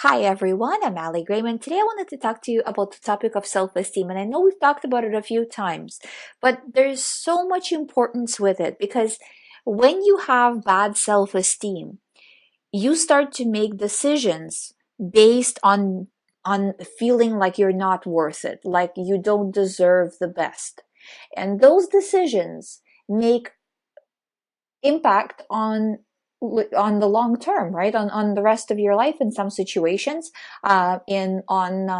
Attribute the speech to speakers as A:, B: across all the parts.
A: Hi everyone, I'm Ali Graham, and today I wanted to talk to you about the topic of self-esteem. And I know we've talked about it a few times, but there's so much importance with it because when you have bad self-esteem, you start to make decisions based on feeling like you're not worth it, like you don't deserve the best. And those decisions make impact on the long term, right? On the rest of your life in some situations, in on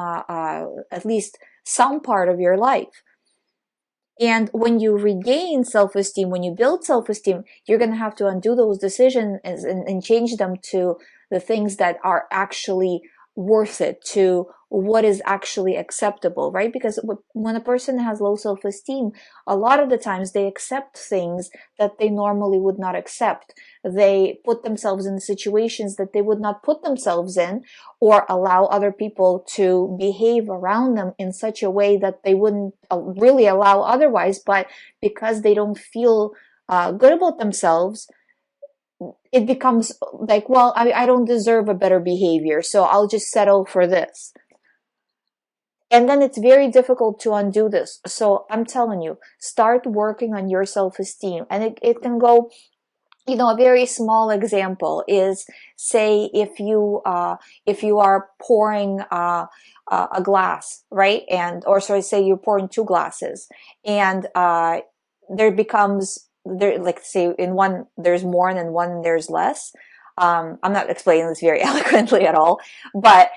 A: at least some part of your life. And when you regain self-esteem, when you build self-esteem, you're going to have to undo those decisions and change them to the things that are actually worth it, to what is actually acceptable, right? Because when a person has low self-esteem, a lot of the times they accept things that they normally would not accept. They put themselves in situations that they would not put themselves in, or allow other people to behave around them in such a way that they wouldn't really allow otherwise. But because they don't feel good about themselves, it becomes like, well, I don't deserve a better behavior, so I'll just settle for this. And then it's very difficult to undo this. So I'm telling you, start working on your self-esteem. And it can go, a very small example is, say, if you are pouring a glass, right? And, or sorry, say you're pouring two glasses, and there becomes, there, like, say in one there's more and in one there's less. I'm not explaining this very eloquently at all, but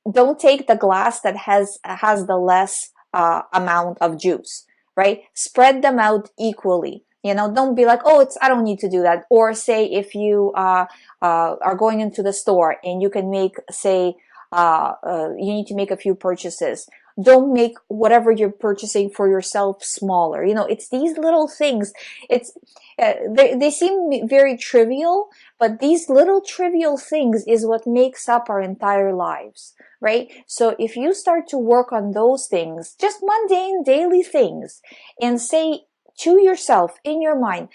A: don't take the glass that has the less amount of juice, right? Spread them out equally. Don't be like, oh, I don't need to do that. Or say if you are going into the store and you can make, say, you need to make a few purchases. Don't make whatever you're purchasing for yourself smaller. It's these little things. They seem very trivial, but these little trivial things is what makes up our entire lives, right? So if you start to work on those things, just mundane daily things, and say to yourself in your mind,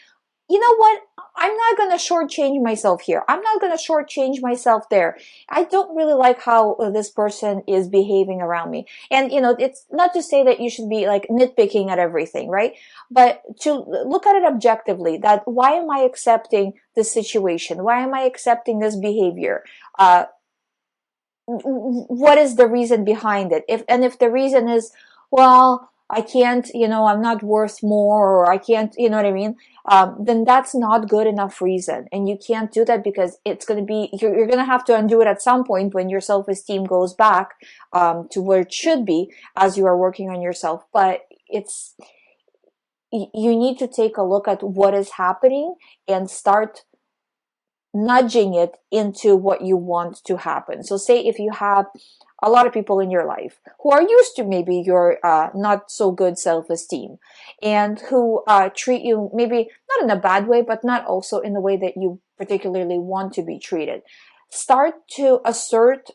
A: you know what? I'm not going to shortchange myself here. I'm not going to shortchange myself there. I don't really like how this person is behaving around me. And, it's not to say that you should be like nitpicking at everything, right? But to look at it objectively, that why am I accepting this situation? Why am I accepting this behavior? What is the reason behind it? If the reason is, well, I can't, I'm not worth more, or I can't, you know what I mean? Then that's not good enough reason. And you can't do that, because it's going to be, you're going to have to undo it at some point when your self-esteem goes back, to where it should be as you are working on yourself. But you need to take a look at what is happening and start nudging it into what you want to happen. So say if you have a lot of people in your life who are used to maybe your not so good self-esteem, and who treat you maybe not in a bad way, but not also in the way that you particularly want to be treated. Start to assert,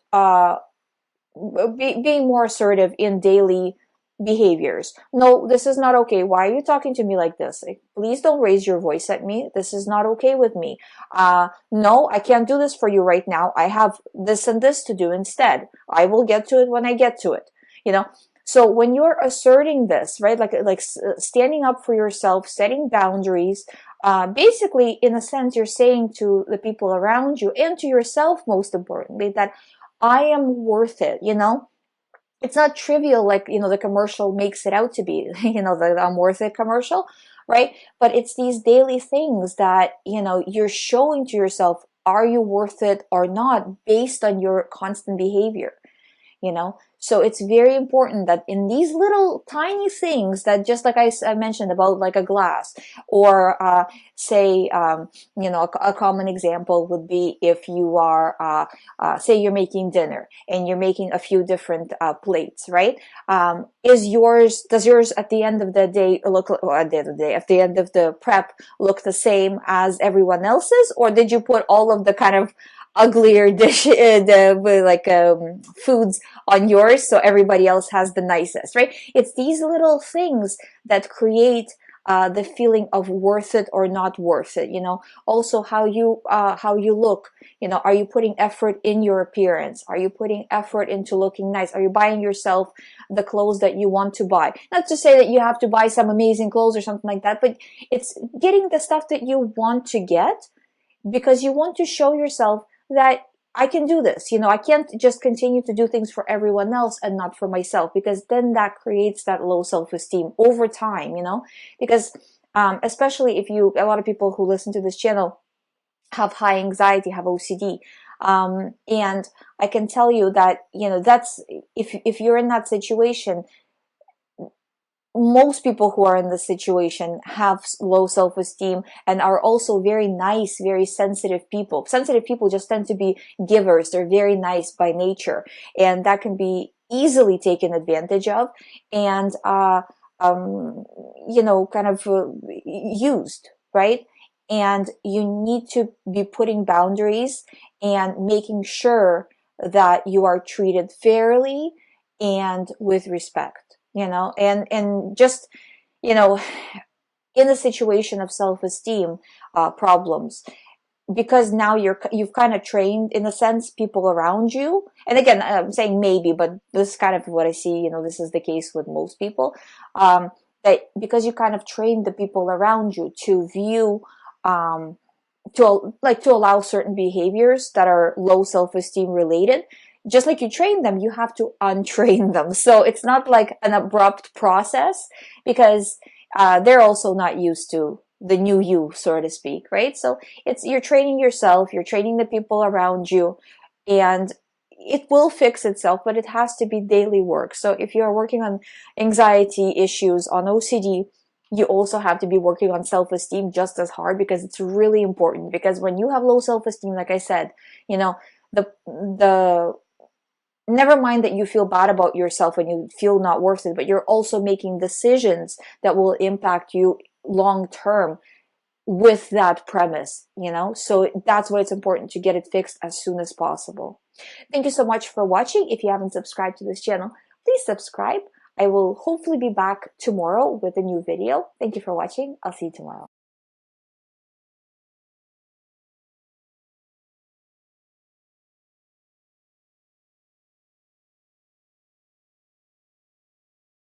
A: being more assertive in daily behaviors. No, this is not okay. Why are you talking to me like this? Like, please don't raise your voice at me. This is not okay with me. No, I can't do this for you right now. I have this and this to do instead. I will get to it when I get to it. So when you're asserting this, right, like standing up for yourself, setting boundaries, basically, in a sense, you're saying to the people around you and to yourself, most importantly, that I am worth it. It's not trivial like, the commercial makes it out to be, the I'm worth it commercial, right? But it's these daily things that, you're showing to yourself, are you worth it or not, based on your constant behavior. So it's very important that in these little tiny things, that just like I mentioned about like a glass, or say, a common example would be if you are, say you're making dinner and you're making a few different plates, right? Does yours at the end of the day look, or at the end of the day, at the end of the prep, look the same as everyone else's? Or did you put all of the kind of uglier dish, foods on yours, so everybody else has the nicest, right? It's these little things that create the feeling of worth it or not worth it, also how you look, are you putting effort in your appearance? Are you putting effort into looking nice? Are you buying yourself the clothes that you want to buy? Not to say that you have to buy some amazing clothes or something like that, but it's getting the stuff that you want to get because you want to show yourself that I can do this. I can't just continue to do things for everyone else and not for myself, because then that creates that low self-esteem over time, because especially if a lot of people who listen to this channel have high anxiety, have OCD. And I can tell you that, that's, if you're in that situation, most people who are in this situation have low self-esteem and are also very nice, very sensitive people. Sensitive people just tend to be givers. They're very nice by nature, and that can be easily taken advantage of and, kind of used, right? And you need to be putting boundaries and making sure that you are treated fairly and with respect, and just, you know, in a situation of self-esteem problems, because now you've kind of trained, in a sense, people around you. And again, I'm saying maybe, but this is kind of what I see, this is the case with most people, that because you kind of trained the people around you to view, to allow certain behaviors that are low self-esteem related. Just like you train them, you have to untrain them. So it's not like an abrupt process, because they're also not used to the new you, so to speak, right? So you're training yourself, you're training the people around you, and it will fix itself, but it has to be daily work. So if you're working on anxiety issues, on OCD, you also have to be working on self-esteem just as hard, because it's really important. Because when you have low self-esteem, like I said, the never mind that you feel bad about yourself and you feel not worth it, but you're also making decisions that will impact you long term with that premise, so that's why it's important to get it fixed as soon as possible. Thank you so much for watching. If you haven't subscribed to this channel, please subscribe. I will hopefully be back tomorrow with a new video. Thank you for watching. I'll see you tomorrow.